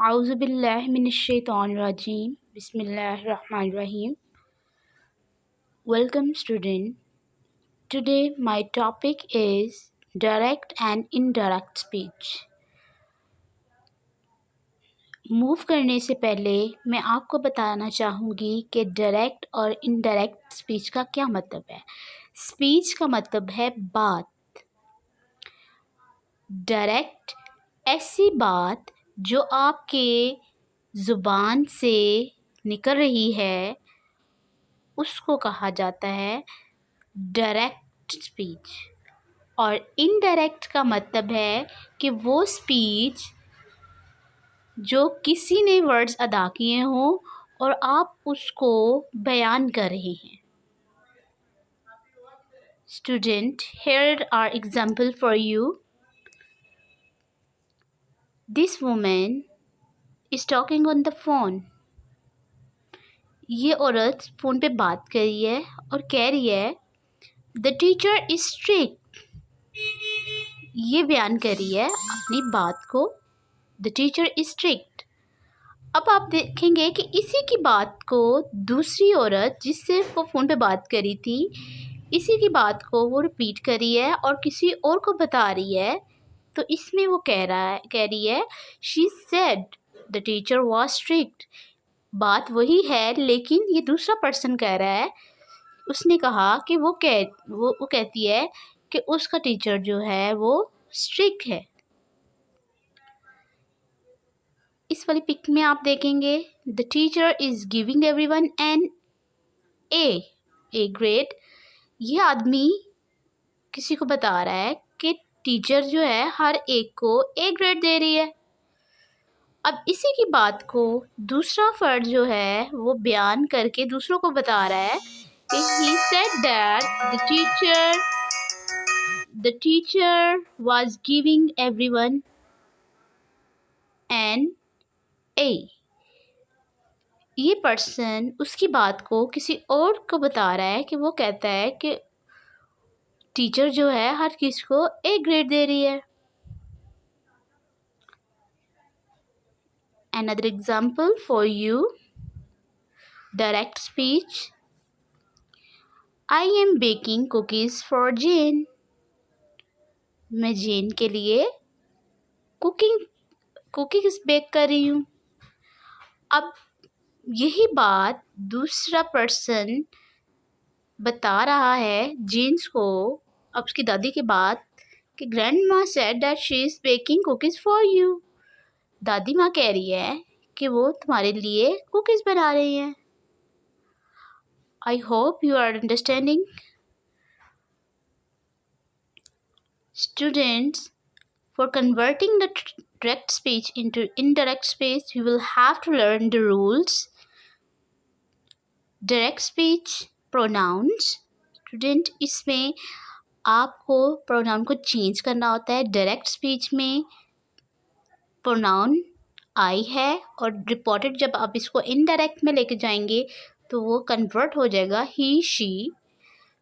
Auzubillahiminash-shaytanir-rajim. Bismillahir-rahmanir-rahim. Welcome student. Today my topic is direct and indirect speech. Move करने से पहले मैं आपको बताना चाहूँगी कि डायरेक्ट और इनडायरेक्ट स्पीच का क्या मतलब है। स्पीच का मतलब है बात। डायरेक्ट ऐसी बात जो आपके ज़ुबान से निकल रही है उसको कहा जाता है डायरेक्ट स्पीच। और इनडायरेक्ट का मतलब है कि वो स्पीच जो किसी ने वर्ड्स अदा किए हों और आप उसको बयान कर रहे हैं। Student, here are example for you. This woman is talking on the phone. ये औरत फ़ोन पे बात कर रही है और कह रही है The teacher is strict. ये बयान कर रही है अपनी बात को। The teacher is strict. अब आप देखेंगे कि इसी की बात को दूसरी औरत जिससे वो फ़ोन पे बात करी थी, इसी की बात को वो रिपीट कर रही है और किसी और को बता रही है। तो इसमें वो कह रही है she said the teacher was strict. बात वही है लेकिन ये दूसरा पर्सन कह रहा है। उसने कहा कि वो कहती है कि उसका टीचर जो है वो स्ट्रिक्ट है। इस वाली पिक में आप देखेंगे the teacher is giving everyone an A grade. यह आदमी किसी को बता रहा है कि टीचर जो है हर एक को ए ग्रेड दे रही है। अब इसी की बात को दूसरा फर्द जो है वो बयान करके दूसरों को बता रहा है कि he said that the teacher was giving everyone an A. ये पर्सन उसकी बात को किसी और को बता रहा है कि वो कहता है कि टीचर जो है हर किसी को ए ग्रेड दे रही है। Another example for you. Direct speech. I am baking cookies for Jane. मैं जेन के लिए कुकीज़ बेक कर रही हूँ। अब यही बात दूसरा पर्सन बता रहा है जेन्स को, अब उसकी दादी के बाद, कि grandma said that she is baking cookies for you. दादी माँ कह रही है कि वो तुम्हारे लिए कुकीज़ बना रही हैं। I hope you are understanding. Students, for converting the direct speech into indirect speech, you will have to learn the rules. Direct speech, pronouns. Student, इसमें आपको प्रोनाउन को चेंज करना होता है। डायरेक्ट स्पीच में प्रोनाउन आई है और रिपोर्टेड जब आप इसको इनडायरेक्ट में लेके जाएंगे तो वो कन्वर्ट हो जाएगा ही शी।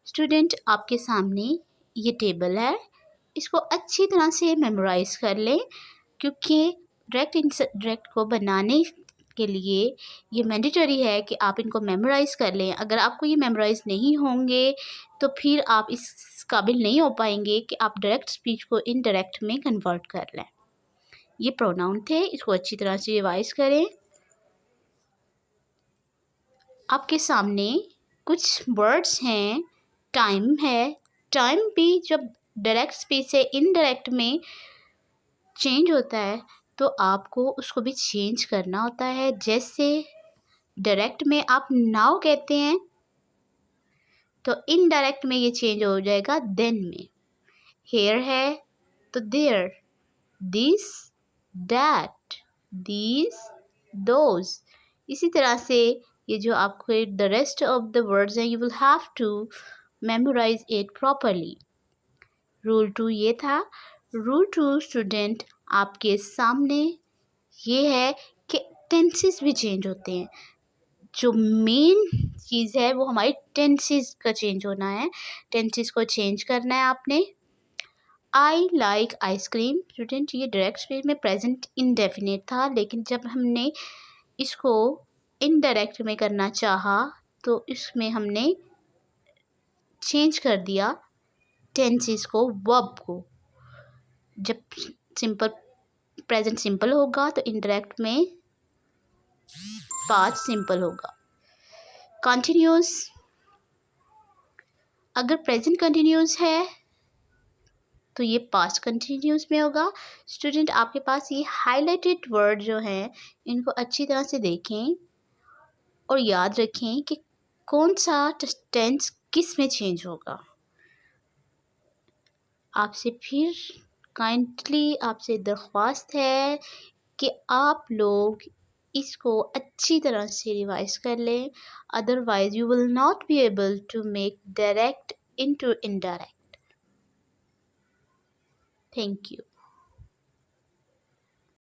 स्टूडेंट, आपके सामने ये टेबल है, इसको अच्छी तरह से मेमोराइज़ कर लें क्योंकि डायरेक्ट को बनाने के लिए ये मैंडेटरी है कि आप इनको मेमोराइज़ कर लें। अगर आपको ये मेमोराइज़ नहीं होंगे तो फिर आप इस काबिल नहीं हो पाएंगे कि आप डायरेक्ट स्पीच को इनडायरेक्ट में कन्वर्ट कर लें। ये प्रोनाउन थे, इसको अच्छी तरह से रिवाइज़ करें। आपके सामने कुछ वर्ड्स हैं। टाइम है, टाइम भी जब डायरेक्ट स्पीच से इनडायरेक्ट में चेंज होता है तो आपको उसको भी चेंज करना होता है। जैसे डायरेक्ट में आप नाउ कहते हैं तो इनडायरेक्ट में ये चेंज हो जाएगा देन में। हेयर है तो there, this, that, these, those. इसी तरह से ये जो आपको the rest of the words हैं you will have to memorize it properly. Rule 2 ये था। रूल 2 स्टूडेंट आपके सामने ये है कि टेंसेस भी चेंज होते हैं। जो मेन चीज़ है वो हमारी टेंसेस का चेंज होना है। टेंसेस को चेंज करना है आपने। I like ice cream. स्टूडेंट ये डायरेक्ट स्पीच में प्रेजेंट इंडेफिनिट था, लेकिन जब हमने इसको इनडायरेक्ट में करना चाहा तो इसमें हमने चेंज कर दिया टेंसेस को, वर्ब को। जब सिंपल प्रेजेंट सिंपल होगा तो इनडायरेक्ट में पास्ट सिंपल होगा। कंटिन्यूस, अगर प्रेजेंट कंटिन्यूस है तो ये पास्ट कंटिन्यूस में होगा। स्टूडेंट आपके पास ये हाईलाइटेड वर्ड जो हैं इनको अच्छी तरह से देखें और याद रखें कि कौन सा टेंस किस में चेंज होगा। आपसे फिर काइंडली आपसे दरख्वास्त है कि आप लोग इसको अच्छी तरह से रिवाइज कर लें, otherwise you will not be able to make direct into indirect. Thank you.